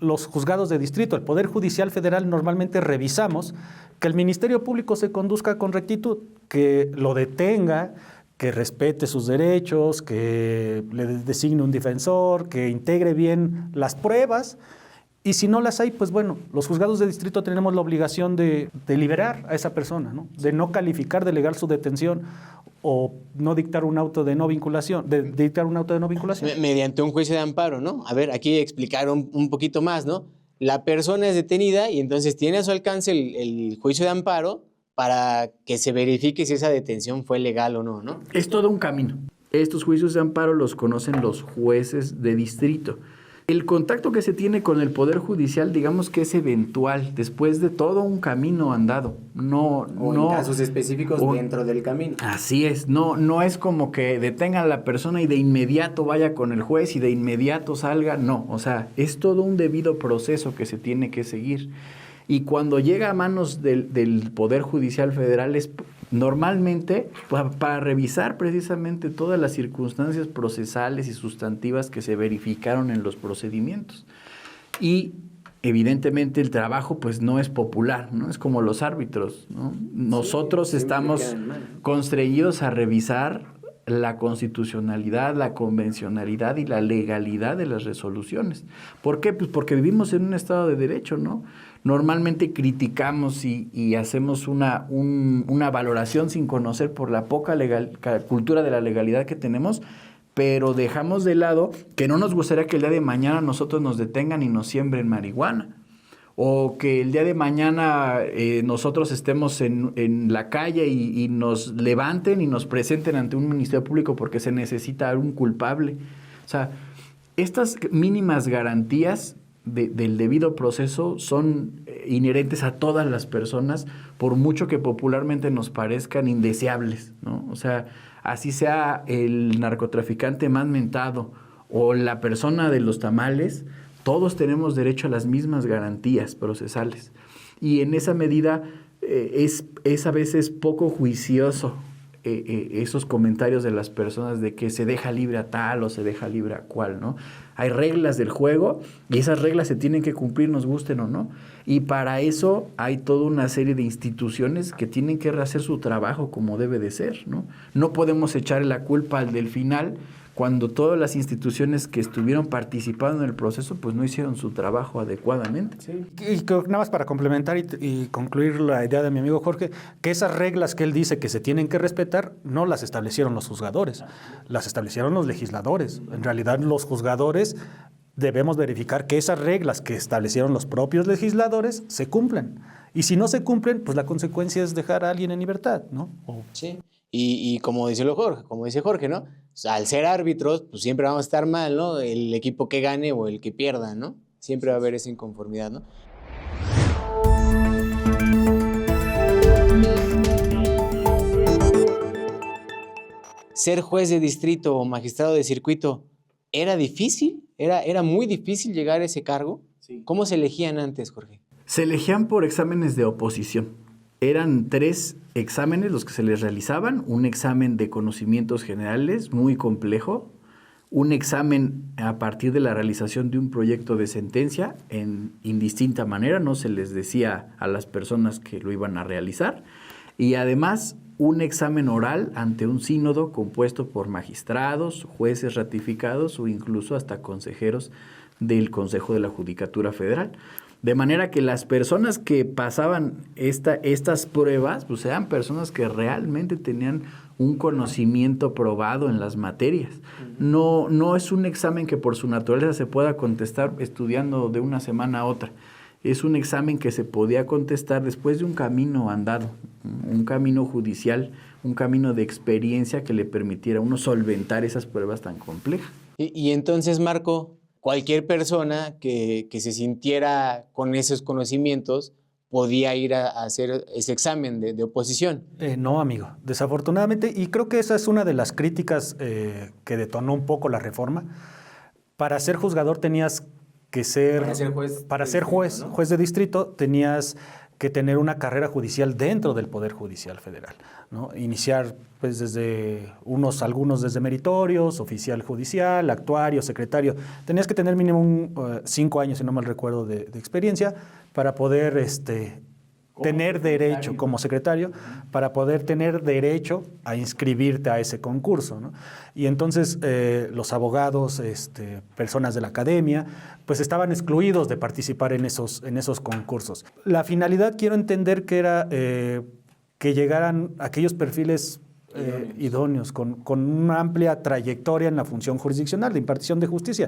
los juzgados de distrito, el Poder Judicial Federal, normalmente revisamos que el Ministerio Público se conduzca con rectitud, que lo detenga, que respete sus derechos, que le designe un defensor, que integre bien las pruebas. Y si no las hay, pues bueno, los juzgados de distrito tenemos la obligación de liberar a esa persona, ¿no? De no calificar de legal su detención o no dictar un auto de no vinculación, Mediante un juicio de amparo, ¿no? A ver, aquí explicaron un poquito más, ¿no? La persona es detenida y entonces tiene a su alcance el juicio de amparo para que se verifique si esa detención fue legal o no, ¿no? Es todo un camino. Estos juicios de amparo los conocen los jueces de distrito. El contacto que se tiene con el Poder Judicial, digamos que es eventual, después de todo un camino andado. En casos específicos dentro del camino. Así es, no es como que detengan a la persona y de inmediato vaya con el juez y de inmediato salga, no. O sea, es todo un debido proceso que se tiene que seguir. Y cuando llega a manos del Poder Judicial Federal es normalmente para revisar precisamente todas las circunstancias procesales y sustantivas que se verificaron en los procedimientos. Y evidentemente el trabajo pues no es popular, ¿no? Es como los árbitros, ¿no? Nosotros estamos constreñidos a revisar la constitucionalidad, la convencionalidad y la legalidad de las resoluciones. ¿Por qué? Pues porque vivimos en un Estado de Derecho, ¿no? Normalmente criticamos y hacemos una valoración sin conocer por la poca cultura de la legalidad que tenemos, pero dejamos de lado que no nos gustaría que el día de mañana nosotros nos detengan y nos siembren marihuana, o que el día de mañana nosotros estemos en la calle y nos levanten y nos presenten ante un ministerio público porque se necesita un culpable. O sea, estas mínimas garantías del debido proceso son inherentes a todas las personas, por mucho que popularmente nos parezcan indeseables, ¿no? O sea, así sea el narcotraficante más mentado o la persona de los tamales, todos tenemos derecho a las mismas garantías procesales. Y en esa medida es a veces poco juicioso esos comentarios de las personas de que se deja libre a tal o se deja libre a cual, ¿no? Hay reglas del juego y esas reglas se tienen que cumplir, nos gusten o no. Y para eso hay toda una serie de instituciones que tienen que hacer su trabajo como debe de ser, ¿no? No podemos echarle la culpa al del final cuando todas las instituciones que estuvieron participando en el proceso pues no hicieron su trabajo adecuadamente. Sí. Y nada más para complementar y concluir la idea de mi amigo Jorge, que esas reglas que él dice que se tienen que respetar no las establecieron los juzgadores, las establecieron los legisladores. En realidad los juzgadores debemos verificar que esas reglas que establecieron los propios legisladores se cumplan. Y si no se cumplen, pues la consecuencia es dejar a alguien en libertad, ¿no? Sí. Y como dice Jorge, ¿no? O sea, al ser árbitros, pues siempre vamos a estar mal, ¿no? El equipo que gane o el que pierda, ¿no? Siempre va a haber esa inconformidad, ¿no? Ser juez de distrito o magistrado de circuito, ¿era difícil? ¿Era muy difícil llegar a ese cargo? Sí. ¿Cómo se elegían antes, Jorge? Se elegían por exámenes de oposición. Eran 3 exámenes los que se les realizaban. Un examen de conocimientos generales muy complejo. Un examen a partir de la realización de un proyecto de sentencia en indistinta manera. No se les decía a las personas que lo iban a realizar. Y además un examen oral ante un sínodo compuesto por magistrados, jueces ratificados o incluso hasta consejeros del Consejo de la Judicatura Federal. De manera que las personas que pasaban estas pruebas, pues eran personas que realmente tenían un conocimiento probado en las materias. No es un examen que por su naturaleza se pueda contestar estudiando de una semana a otra. Es un examen que se podía contestar después de un camino andado, un camino judicial, un camino de experiencia que le permitiera a uno solventar esas pruebas tan complejas. Y entonces, Marco, cualquier persona que se sintiera con esos conocimientos podía ir a hacer ese examen de oposición. No, amigo, desafortunadamente, y creo que esa es una de las críticas que detonó un poco la reforma. Para ser juzgador tenías que ser... Para ser juez, ¿no? Juez de distrito, tenías que tener una carrera judicial dentro del Poder Judicial Federal, ¿no? Iniciar pues desde algunos desde meritorios, oficial judicial, actuario, secretario. Tenías que tener mínimo 5 años, si no mal recuerdo, de experiencia para poder tener derecho como secretario, para poder tener derecho a inscribirte a ese concurso, ¿no? Y entonces los abogados, personas de la academia, pues estaban excluidos de participar en esos concursos. La finalidad, quiero entender que era que llegaran aquellos perfiles idóneos, con una amplia trayectoria en la función jurisdiccional de impartición de justicia.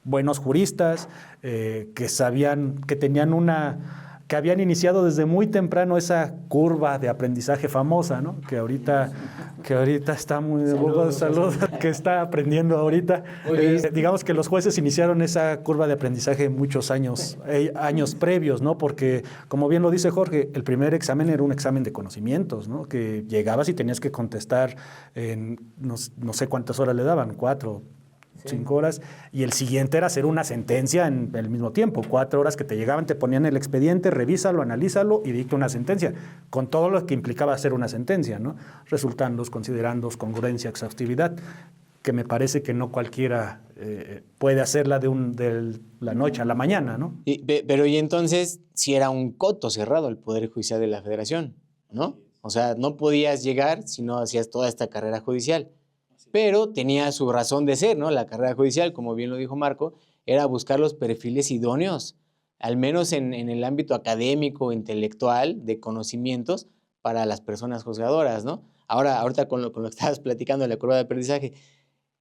Buenos juristas, que sabían, que habían iniciado desde muy temprano esa curva de aprendizaje famosa, ¿no? Que ahorita está muy de moda, que está aprendiendo ahorita. Digamos que los jueces iniciaron esa curva de aprendizaje muchos años previos, ¿no? Porque, como bien lo dice Jorge, el primer examen era un examen de conocimientos, ¿no? Que llegabas y tenías que contestar en no sé cuántas horas le daban, 4, 5 horas, y el siguiente era hacer una sentencia en el mismo tiempo, 4 horas que te llegaban, te ponían el expediente, revísalo, analízalo y dicta una sentencia, con todo lo que implicaba hacer una sentencia, ¿no? Resultandos, considerandos, congruencia, exhaustividad, que me parece que no cualquiera puede hacerla de la noche a la mañana, ¿no? Pero y entonces, si era un coto cerrado el Poder Judicial de la Federación, ¿no? O sea, no podías llegar si no hacías toda esta carrera judicial. Pero tenía su razón de ser, ¿no? La carrera judicial, como bien lo dijo Marco, era buscar los perfiles idóneos, al menos en el ámbito académico, intelectual, de conocimientos para las personas juzgadoras, ¿no? Ahorita con lo que estabas platicando de la curva de aprendizaje,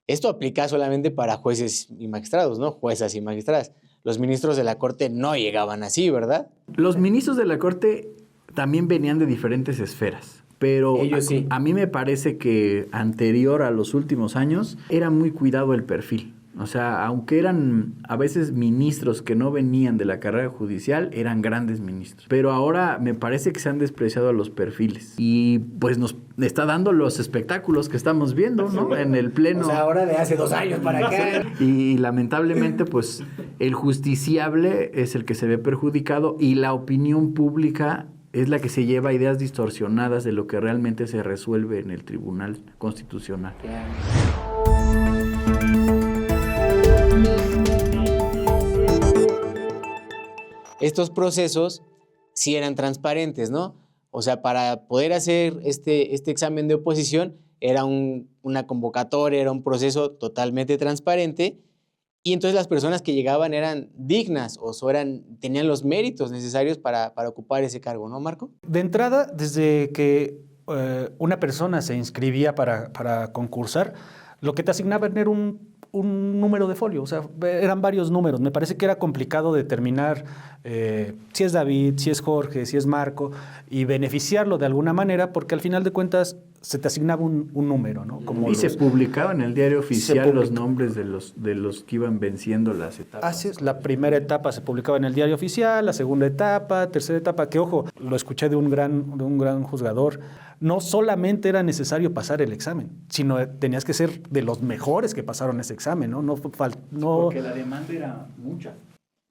esto aplica solamente para jueces y magistrados, ¿no? Juezas y magistradas. Los ministros de la Corte no llegaban así, ¿verdad? Los ministros de la Corte también venían de diferentes esferas. Pero sí. A mí me parece que anterior a los últimos años era muy cuidado el perfil. O sea, aunque eran a veces ministros que no venían de la carrera judicial, eran grandes ministros. Pero ahora me parece que se han despreciado a los perfiles. Y pues nos está dando los espectáculos que estamos viendo, ¿no? En el pleno. O sea, ahora de hace 2 años para acá. Y lamentablemente, pues, el justiciable es el que se ve perjudicado y la opinión pública es la que se lleva ideas distorsionadas de lo que realmente se resuelve en el Tribunal Constitucional. Estos procesos sí eran transparentes, ¿no? O sea, para poder hacer este examen de oposición era una convocatoria, era un proceso totalmente transparente. Y entonces las personas que llegaban eran dignas o tenían los méritos necesarios para ocupar ese cargo, ¿no, Marco? De entrada, desde que una persona se inscribía para concursar, lo que te asignaban era un número de folio, o sea, eran varios números. Me parece que era complicado determinar si es David, si es Jorge, si es Marco, y beneficiarlo de alguna manera, porque al final de cuentas se te asignaba un número, ¿no? Y se publicaba en el diario oficial los nombres de los que iban venciendo las etapas. Así es, la primera etapa se publicaba en el diario oficial, la segunda etapa, tercera etapa, que ojo, lo escuché de un gran juzgador. No solamente era necesario pasar el examen, sino tenías que ser de los mejores que pasaron ese examen, ¿no? Porque la demanda era mucha.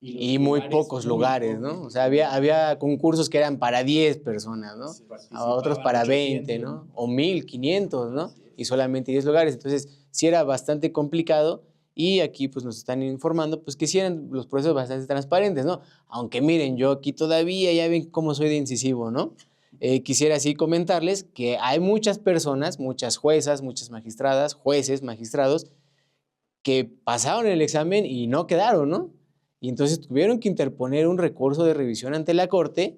y muy pocos lugares, ¿no? O sea, había concursos que eran para 10 personas, ¿no? A otros para 20, ¿no? O 1,500, ¿no? Y solamente 10 lugares. Entonces, sí era bastante complicado y aquí pues nos están informando pues que sí eran los procesos bastante transparentes, ¿no? Aunque miren, yo aquí todavía ya ven cómo soy de incisivo, ¿no? Quisiera así comentarles que hay muchas personas, muchas juezas, muchas magistradas, jueces, magistrados, que pasaron el examen y no quedaron, ¿no? Y entonces tuvieron que interponer un recurso de revisión ante la Corte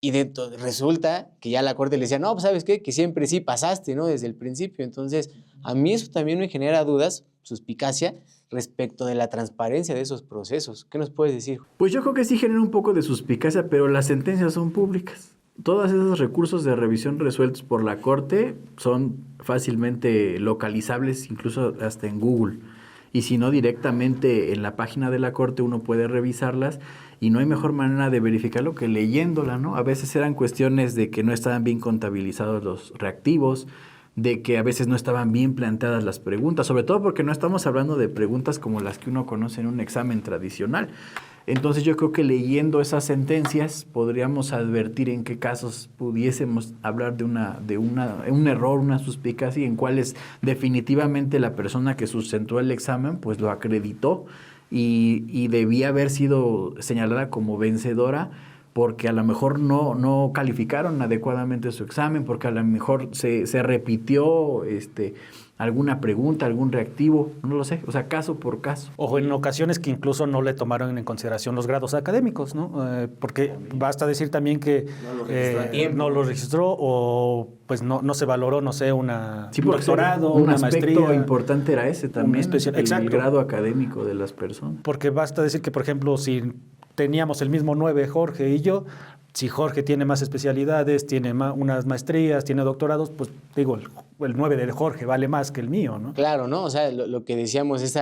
y resulta que ya la Corte le decía, no, pues ¿sabes qué? Que siempre sí pasaste, ¿no? Desde el principio. Entonces, a mí eso también me genera dudas, suspicacia, respecto de la transparencia de esos procesos. ¿Qué nos puedes decir? Pues yo creo que sí genera un poco de suspicacia, pero las sentencias son públicas. Todos esos recursos de revisión resueltos por la Corte son fácilmente localizables, incluso hasta en Google. Y si no, directamente en la página de la Corte uno puede revisarlas y no hay mejor manera de verificarlo que leyéndola, ¿no? A veces eran cuestiones de que no estaban bien contabilizados los reactivos, de que a veces no estaban bien planteadas las preguntas, sobre todo porque no estamos hablando de preguntas como las que uno conoce en un examen tradicional. Entonces yo creo que leyendo esas sentencias podríamos advertir en qué casos pudiésemos hablar de un error, una suspicacia, y en cuáles definitivamente la persona que sustentó el examen pues lo acreditó y debía haber sido señalada como vencedora porque a lo mejor no calificaron adecuadamente su examen, porque a lo mejor se repitió alguna pregunta, algún reactivo, no lo sé, o sea, caso por caso. O en ocasiones que incluso no le tomaron en consideración los grados académicos, ¿no? Porque basta decir también que no lo registró o pues no se valoró, no sé, un doctorado, un una aspecto maestría. importante era ese también, el grado académico de las personas. Porque basta decir que, por ejemplo, si teníamos el mismo 9, Jorge y yo, si Jorge tiene más especialidades, tiene unas maestrías, tiene doctorados, pues digo, el 9 de Jorge vale más que el mío, ¿no? Claro, ¿no? O sea, lo que decíamos es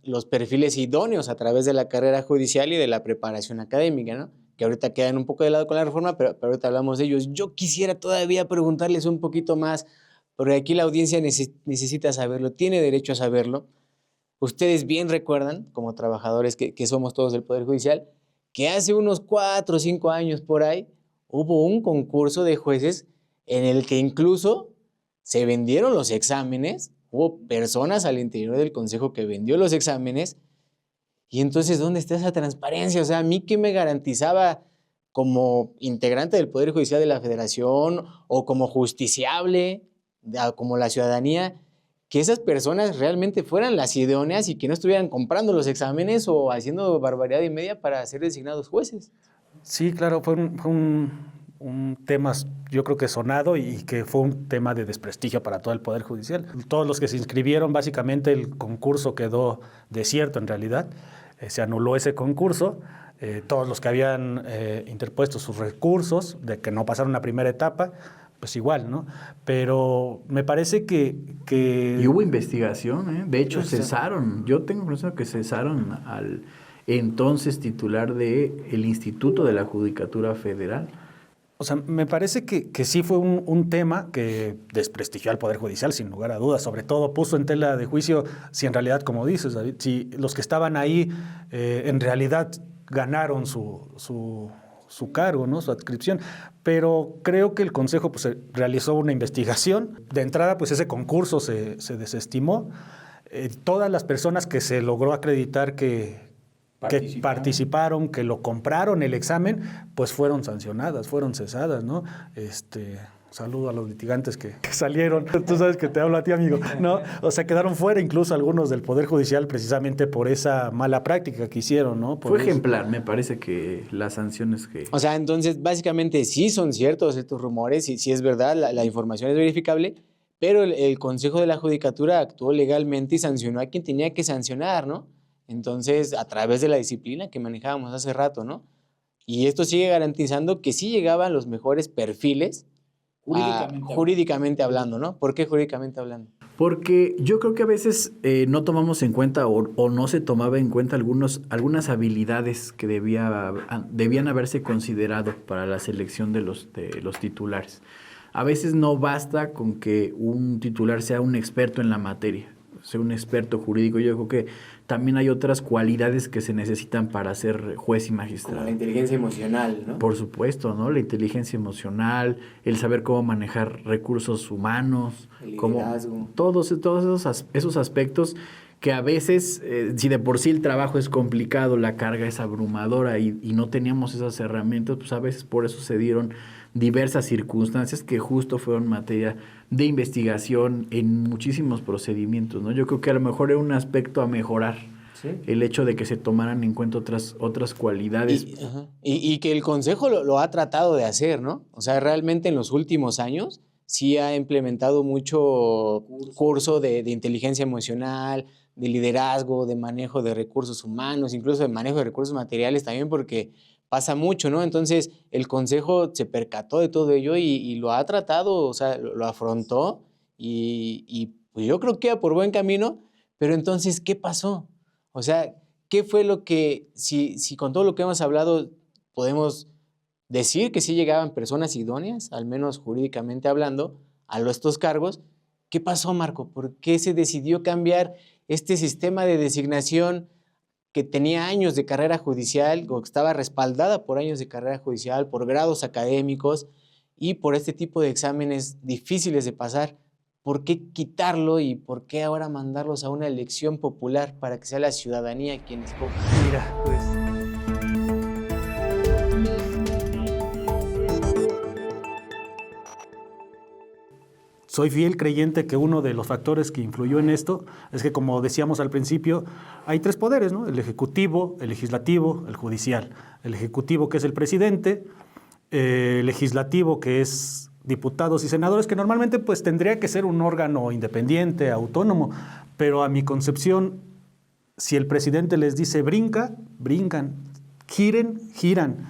los perfiles idóneos a través de la carrera judicial y de la preparación académica, ¿no? Que ahorita quedan un poco de lado con la reforma, pero ahorita hablamos de ellos. Yo quisiera todavía preguntarles un poquito más, porque aquí la audiencia necesita saberlo, tiene derecho a saberlo. Ustedes bien recuerdan, como trabajadores que somos todos del Poder Judicial, que hace unos 4 o 5 años por ahí hubo un concurso de jueces en el que incluso se vendieron los exámenes, hubo personas al interior del consejo que vendió los exámenes, y entonces, ¿dónde está esa transparencia? O sea, a mí ¿qué me garantizaba como integrante del Poder Judicial de la Federación o como justiciable, como la ciudadanía, que esas personas realmente fueran las idóneas y que no estuvieran comprando los exámenes o haciendo barbaridad y media para ser designados jueces? Sí, claro, fue un tema, yo creo que sonado y que fue un tema de desprestigio para todo el Poder Judicial. Todos los que se inscribieron, básicamente el concurso quedó desierto en realidad, se anuló ese concurso. Todos los que habían interpuesto sus recursos de que no pasaron la primera etapa, pues igual, ¿no? Pero me parece que... Y hubo investigación, ¿eh? De hecho, cesaron. Yo tengo conocimiento que cesaron al entonces titular del Instituto de la Judicatura Federal. O sea, me parece que sí fue un tema que desprestigió al Poder Judicial, sin lugar a dudas. Sobre todo puso en tela de juicio si en realidad, como dices, David, si los que estaban ahí en realidad ganaron su cargo, ¿no? Su adscripción. Pero creo que el Consejo pues, realizó una investigación. De entrada, pues ese concurso se desestimó. Todas las personas que se logró acreditar que participaron, que lo compraron el examen, pues fueron sancionadas, fueron cesadas, ¿no? Saludo a los litigantes que salieron. Tú sabes que te hablo a ti, amigo, ¿no? O sea, quedaron fuera incluso algunos del Poder Judicial precisamente por esa mala práctica que hicieron, ¿no? Fue ejemplar, me parece que las sanciones que... O sea, entonces, básicamente sí son ciertos estos rumores, sí es verdad, la información es verificable, pero el Consejo de la Judicatura actuó legalmente y sancionó a quien tenía que sancionar, ¿no? Entonces, a través de la disciplina que manejábamos hace rato, ¿no? Y esto sigue garantizando que sí llegaban los mejores perfiles jurídicamente hablando, ¿no? ¿Por qué jurídicamente hablando? Porque yo creo que a veces no tomamos en cuenta o no se tomaba en cuenta algunas habilidades que debían haberse considerado para la selección de los titulares. A veces no basta con que un titular sea un experto en la materia. ser un experto jurídico. Yo creo que también hay otras cualidades que se necesitan para ser juez y magistrado. Como la inteligencia emocional, ¿no? Por supuesto, ¿no? La inteligencia emocional, el saber cómo manejar recursos humanos, El cómo liderazgo. todos esos aspectos que a veces, si de por sí el trabajo es complicado, la carga es abrumadora y no teníamos esas herramientas, pues a veces por eso se dieron diversas circunstancias que justo fueron materia de investigación en muchísimos procedimientos, ¿no? Yo creo que a lo mejor era un aspecto a mejorar. Sí. El hecho de que se tomaran en cuenta otras cualidades. Y que el Consejo lo ha tratado de hacer, ¿no? O sea, realmente en los últimos años sí ha implementado mucho curso de inteligencia emocional, de liderazgo, de manejo de recursos humanos, incluso de manejo de recursos materiales también, porque pasa mucho, ¿no? Entonces, el Consejo se percató de todo ello y lo ha tratado, o sea, lo afrontó y pues yo creo que iba por buen camino, pero entonces, ¿qué pasó? O sea, ¿qué fue lo que, si con todo lo que hemos hablado podemos decir que sí llegaban personas idóneas, al menos jurídicamente hablando, a estos cargos? ¿Qué pasó, Marco? ¿Por qué se decidió cambiar este sistema de designación que tenía años de carrera judicial, o que estaba respaldada por años de carrera judicial, por grados académicos y por este tipo de exámenes difíciles de pasar? ¿Por qué quitarlo y por qué ahora mandarlos a una elección popular para que sea la ciudadanía quien escoja? Mira, pues soy fiel creyente que uno de los factores que influyó en esto es que, como decíamos al principio, hay tres poderes, ¿no? El ejecutivo, el legislativo, el judicial. El ejecutivo, que es el presidente, el legislativo, que es diputados y senadores, que normalmente pues tendría que ser un órgano independiente, autónomo, pero a mi concepción, si el presidente les dice brinca, brincan, giren, giran.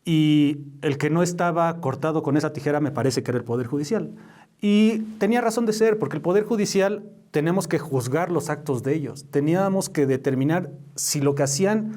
Y el que no estaba cortado con esa tijera me parece que era el Poder Judicial. Y tenía razón de ser, porque el Poder Judicial tenemos que juzgar los actos de ellos. Teníamos que determinar si lo que hacían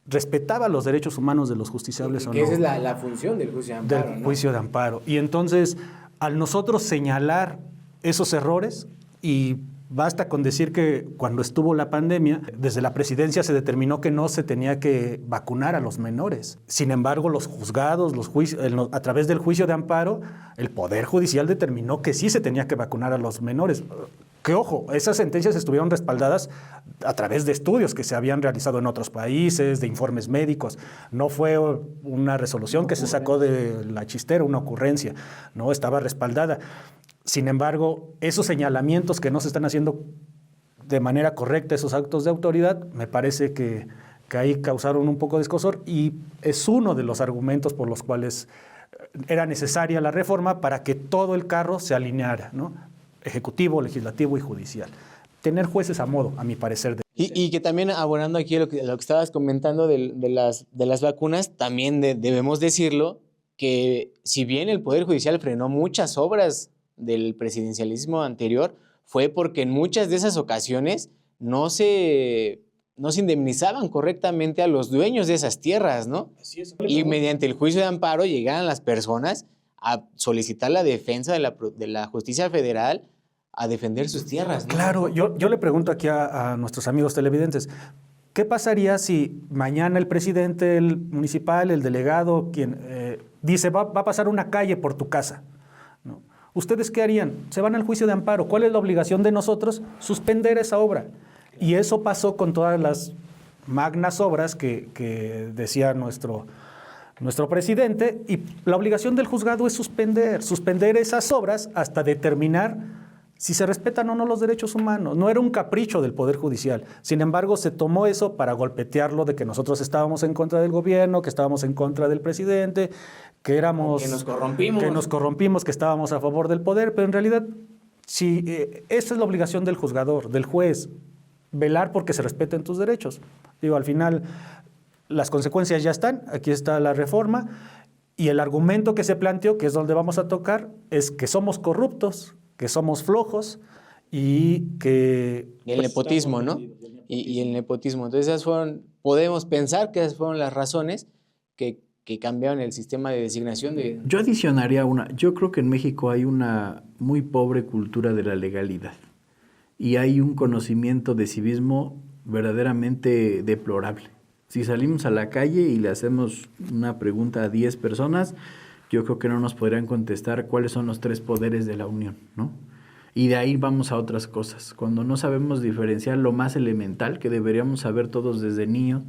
respetaba los derechos humanos de los justiciables o no. Esa es la función del juicio de amparo, Del ¿no? juicio de amparo. Y entonces, al nosotros señalar esos errores, y basta con decir que cuando estuvo la pandemia, desde la presidencia se determinó que no se tenía que vacunar a los menores. Sin embargo, los juzgados, a través del juicio de amparo, el Poder Judicial determinó que sí se tenía que vacunar a los menores. Que ojo, esas sentencias estuvieron respaldadas a través de estudios que se habían realizado en otros países, de informes médicos. No fue una resolución que se sacó de la chistera, una ocurrencia, no, estaba respaldada. Sin embargo, esos señalamientos que no se están haciendo de manera correcta, esos actos de autoridad, me parece que ahí causaron un poco de escozor y es uno de los argumentos por los cuales era necesaria la reforma para que todo el carro se alineara, ¿no? Ejecutivo, legislativo y judicial. Tener jueces a modo, a mi parecer. Y que también, abonando aquí lo que estabas comentando de las vacunas, también debemos decirlo, que si bien el Poder Judicial frenó muchas obras del presidencialismo anterior, fue porque en muchas de esas ocasiones no se indemnizaban correctamente a los dueños de esas tierras, ¿no? Y mediante el juicio de amparo llegaban las personas a solicitar la defensa de la justicia federal a defender sus tierras, ¿no? Claro, yo le pregunto aquí a nuestros amigos televidentes, ¿qué pasaría si mañana el presidente, el municipal, el delegado, quien dice va a pasar una calle por tu casa, ¿no? ¿Ustedes qué harían? Se van al juicio de amparo. ¿Cuál es la obligación de nosotros? Suspender esa obra. Y eso pasó con todas las magnas obras que decía nuestro presidente, y la obligación del juzgado es suspender esas obras hasta determinar si se respetan o no los derechos humanos. No era un capricho del Poder Judicial. Sin embargo, se tomó eso para golpetearlo de que nosotros estábamos en contra del gobierno, que estábamos en contra del presidente, que nos corrompimos, que estábamos a favor del poder, pero en realidad, si esa es la obligación del juzgador, del juez, velar porque se respeten tus derechos. Digo, al final, las consecuencias ya están, aquí está la reforma, y el argumento que se planteó, que es donde vamos a tocar, es que somos corruptos, que somos flojos y que... Y el nepotismo, ¿no? Y el nepotismo. Entonces podemos pensar que esas fueron las razones que cambiaron el sistema de designación de... Yo adicionaría yo creo que en México hay una muy pobre cultura de la legalidad. y hay un conocimiento de civismo verdaderamente deplorable. Si salimos a la calle y le hacemos una pregunta a 10 personas, yo creo que no nos podrían contestar cuáles son los 3 poderes de la Unión, ¿no? Y de ahí vamos a otras cosas. Cuando no sabemos diferenciar lo más elemental que deberíamos saber todos desde niños,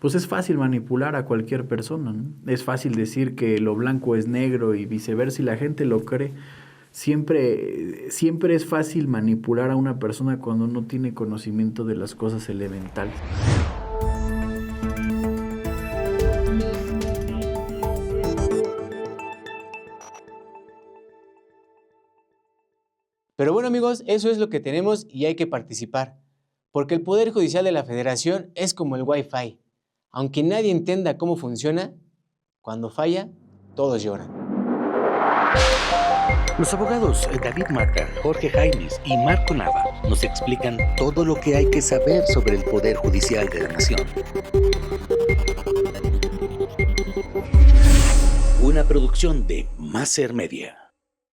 pues es fácil manipular a cualquier persona, ¿no? Es fácil decir que lo blanco es negro y viceversa y la gente lo cree. Siempre es fácil manipular a una persona cuando no tiene conocimiento de las cosas elementales. Pero bueno, amigos, eso es lo que tenemos y hay que participar, porque el Poder Judicial de la Federación es como el Wi-Fi. Aunque nadie entienda cómo funciona, cuando falla, todos lloran. Los abogados David Mata, Jorge Jaimes y Marco Nava nos explican todo lo que hay que saber sobre el Poder Judicial de la Nación. Una producción de Maser Media.